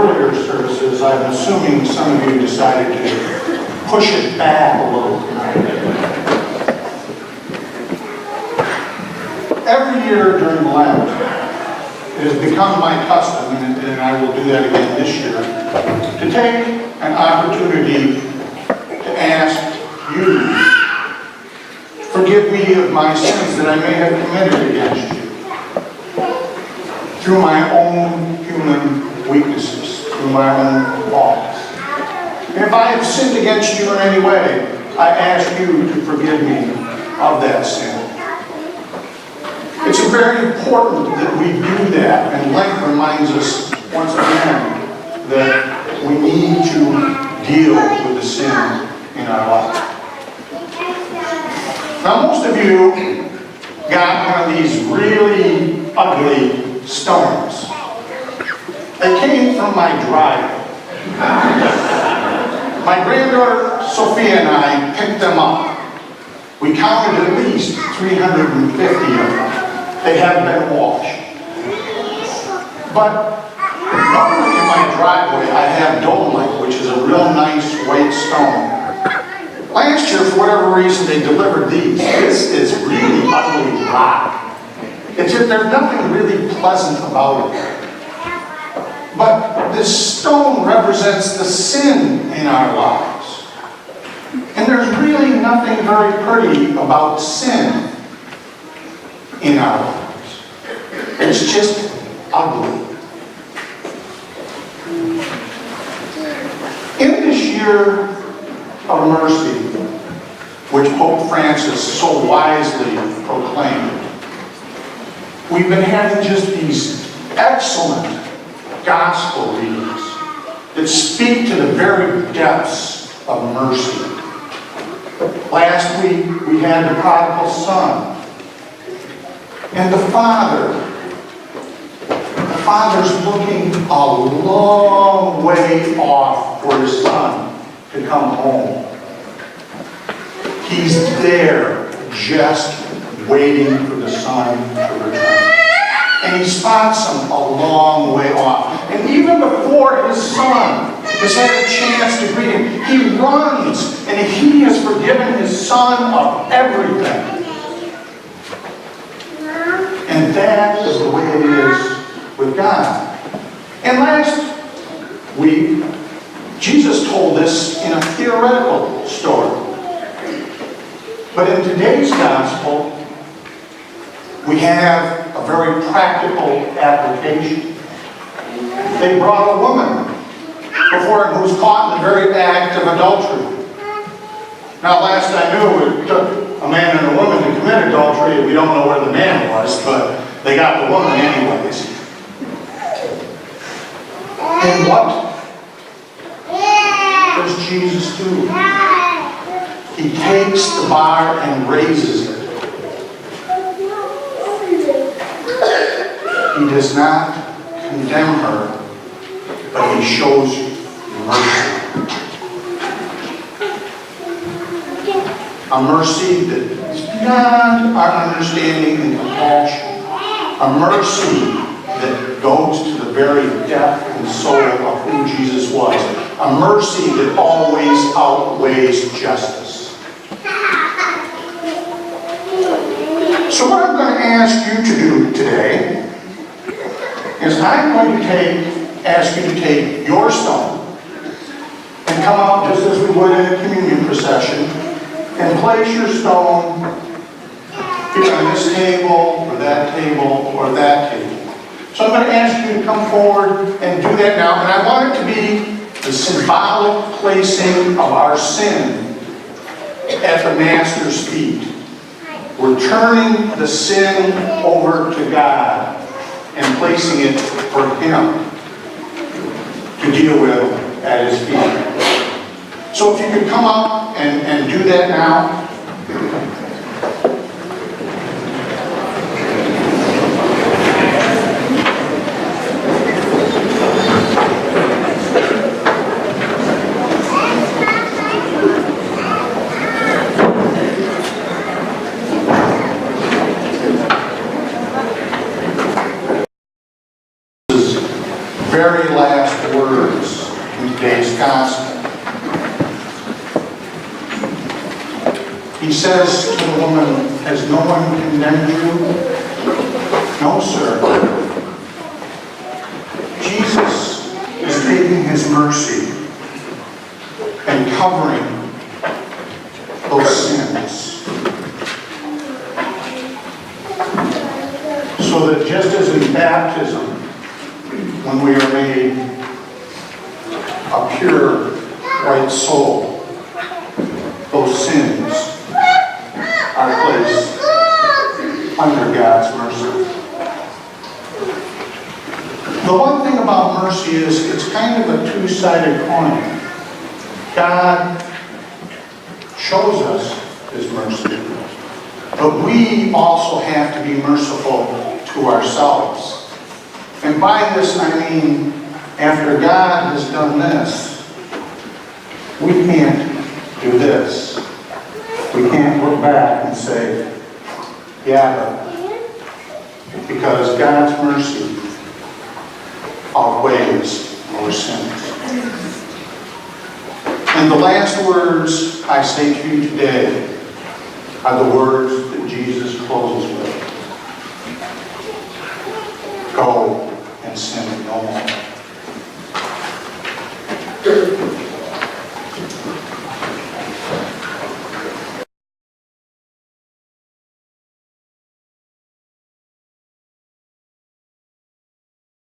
earlier services, I'm assuming some of you decided to push it back a little tonight. Every year during Lent, it has become my custom, and I will do that again this year, to take an opportunity to ask you, forgive me of my sins that I may have committed against you, through my own human weaknesses, through my own faults. And if I have sinned against you in any way, I ask you to forgive me of that sin. It's very important that we do that, and Lent reminds us once again that we need to deal with the sin in our life. Now, most of you got one of these really ugly stones. They came from my driveway. My granddaughter Sophia and I picked them up. We counted at least 350 of them. They haven't been washed. But normally in my driveway I have dolomite, which is a real nice white stone. Last year, for whatever reason, they delivered these. This is really ugly rock. There's nothing really pleasant about it. But this stone represents the sin in our lives. And there's really nothing very pretty about sin in our lives. It's just ugly. In this year of mercy, which Pope Francis so wisely proclaimed, we've been having just these excellent gospel readings that speak to the very depths of mercy. Last week we had the prodigal son. And the Father's looking a long way off for his son to come home. He's there just waiting for the son to return. And he spots him a long way off. And even before his son has had a chance to greet him, he runs and he has forgiven his son of everything. And that is the way it is with God. And last week, Jesus told this in a theoretical story. But in today's gospel, we have a very practical application. They brought a woman before him who was caught in the very act of adultery. Now, last I knew, it took a man and a woman to commit adultery. We don't know where the man was, but they got the woman anyways. And what does Jesus do? He takes the bar and raises it. He does not condemn her, but he shows mercy. A mercy that is beyond our understanding and compassion. A mercy that goes to the very depth and soul of who Jesus was. A mercy that always outweighs justice. So what I'm going to ask you to do today is I'm going to ask you to take your stone and come out just as we would in a communion procession and place your stone either on this table or that table or that table. So I'm going to ask you to come forward and do that now. And I want it to be the symbolic placing of our sin at the Master's feet. We're turning the sin over to God and placing it for Him to deal with at His feet. So if you could come up and do that now. Very last word says to the woman, has no one condemned you? No, sir. Jesus is taking his mercy and covering those sins. So that just as in baptism, when we are made a pure white soul, those sins are placed under God's mercy. The one thing about mercy is it's kind of a two-sided coin. God shows us his mercy, but we also have to be merciful to ourselves. And by this I mean, after God has done this, we can't do this. We can't look back and say, yeah, but because God's mercy outweighs our sins. And the last words I say to you today are the words that Jesus closes with. Go and sin no more.